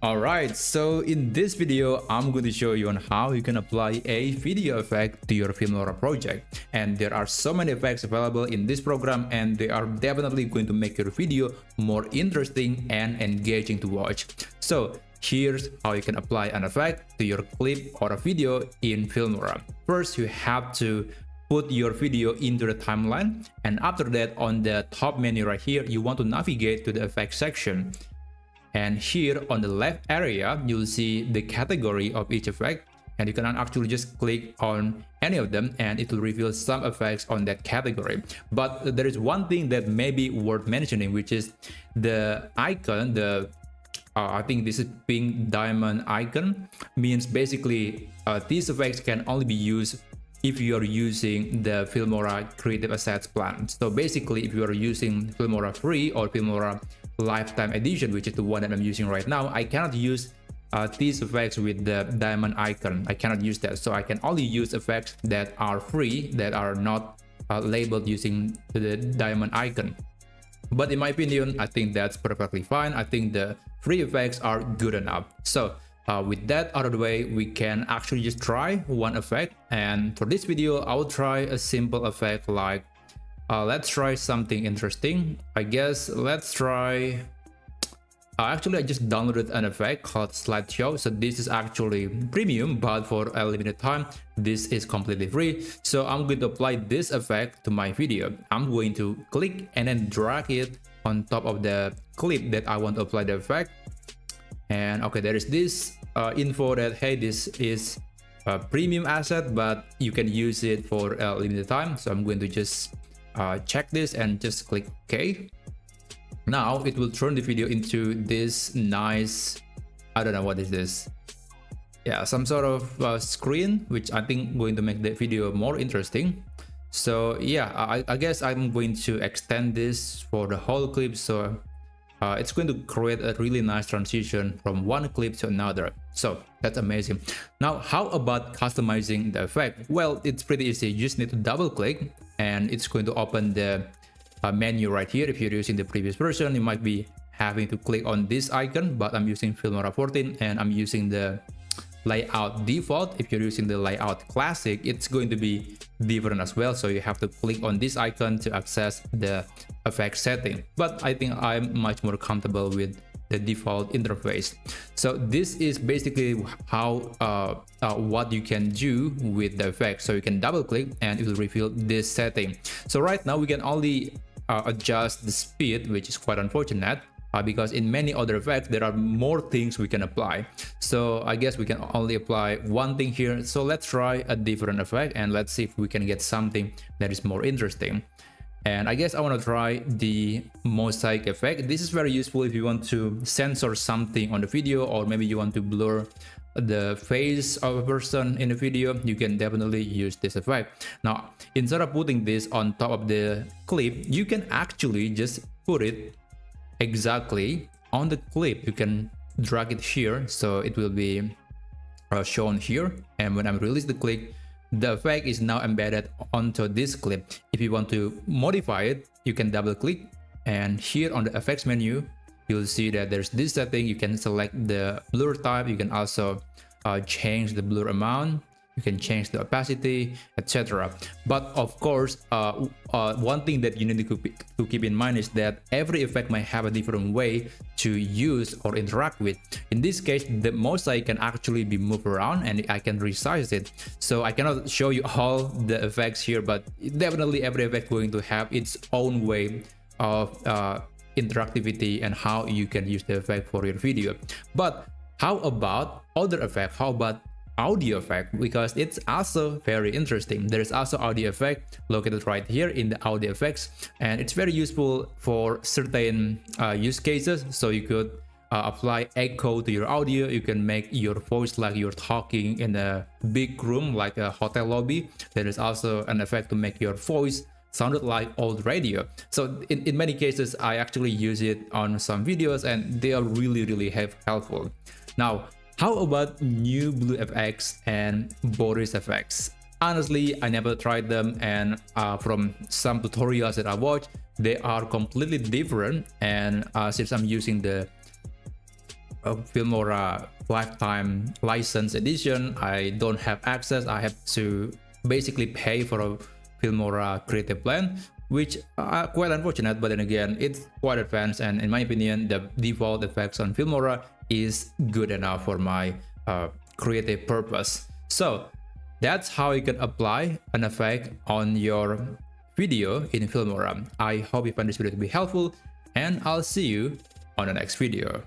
Alright, so in this video, I'm going to show you on how you can apply a video effect to your Filmora project. And there are so many effects available in this program, and they are definitely going to make your video more interesting and engaging to watch. So here's how you can apply an effect to your clip or a video in Filmora. First, you have to put your video into the timeline, and after that, on the top menu right here, you want to navigate to the effects section. And here on the left area, you'll see the category of each effect, and you can actually just click on any of them and it will reveal some effects on that category. But there is one thing that may be worth mentioning, which is the icon, I think this is pink diamond icon, means basically these effects can only be used if you are using the Filmora Creative Assets plan. So basically, if you are using Filmora Free or Filmora Lifetime Edition, which is the one that I'm using right now, I cannot use these effects with the diamond icon. I cannot use that. So I can only use effects that are free, that are not labeled using the diamond icon. But in my opinion, I think that's perfectly fine. I think the free effects are good enough. So with that out of the way, we can actually just try one effect. And for this video, I will try a simple effect like, let's try something interesting. I guess let's try, actually I just downloaded an effect called slideshow. So this is actually premium, but for a limited time, this is completely free. So I'm going to apply this effect to my video. I'm going to click and then drag it on top of the clip that I want to apply the effect. And okay, there is this info that, hey, this is a premium asset, but you can use it for a limited time. So I'm going to just check this and just click OK. Now it will turn the video into this nice, I don't know what is this. Yeah, some sort of screen, which I think going to make the video more interesting. So yeah, I guess I'm going to extend this for the whole clip. So it's going to create a really nice transition from one clip to another. So that's amazing. Now, how about customizing the effect? Well, it's pretty easy. You just need to double click and it's going to open the menu right here. If you're using the previous version, you might be having to click on this icon, but I'm using Filmora 14 and I'm using the layout default. If you're using the layout classic, it's going to be different as well. So you have to click on this icon to access the effect setting. But I think I'm much more comfortable with the default interface. So this is basically how what you can do with the effect. So you can double click and it will reveal this setting. So right now we can only adjust the speed, which is quite unfortunate. Because in many other effects, there are more things we can apply. So I guess we can only apply one thing here. So let's try a different effect and let's see if we can get something that is more interesting. And I guess I want to try the mosaic effect. This is very useful if you want to censor something on the video, or maybe you want to blur the face of a person in a video. You can definitely use this effect. Now, instead of putting this on top of the clip, you can actually just put it exactly on the clip. You can drag it here, so it will be shown here, and when I release the clip, the effect is now embedded onto this clip. If you want to modify it, you can double click, and here on the effects menu, you'll see that there's this setting. You can select the blur type. You can also change the blur amount. You can change the opacity, etc. But of course, one thing that you need to keep in mind is that every effect might have a different way to use or interact with. In this case, the mosaic can actually be moved around and I can resize it. So I cannot show you all the effects here, but definitely every effect going to have its own way of interactivity and how you can use the effect for your video. But how about other effect? How about audio effect? Because it's also very interesting. There is also audio effect located right here in the audio effects, and it's very useful for certain use cases. So you could apply echo to your audio. You can make your voice like you're talking in a big room like a hotel lobby. There is also an effect to make your voice sounded like old radio. So in many cases, I actually use it on some videos and they are really helpful. Now, how about new blue FX and Boris FX? Honestly, I never tried them, and from some tutorials that I watched, they are completely different. And since I'm using the Filmora lifetime license edition. I don't have access. I have to basically pay for a Filmora creative plan, which are quite unfortunate, but then again, it's quite advanced, and in my opinion, the default effects on Filmora is good enough for my creative purpose. So that's how you can apply an effect on your video in Filmora. I hope you find this video to be helpful, and I'll see you on the next video.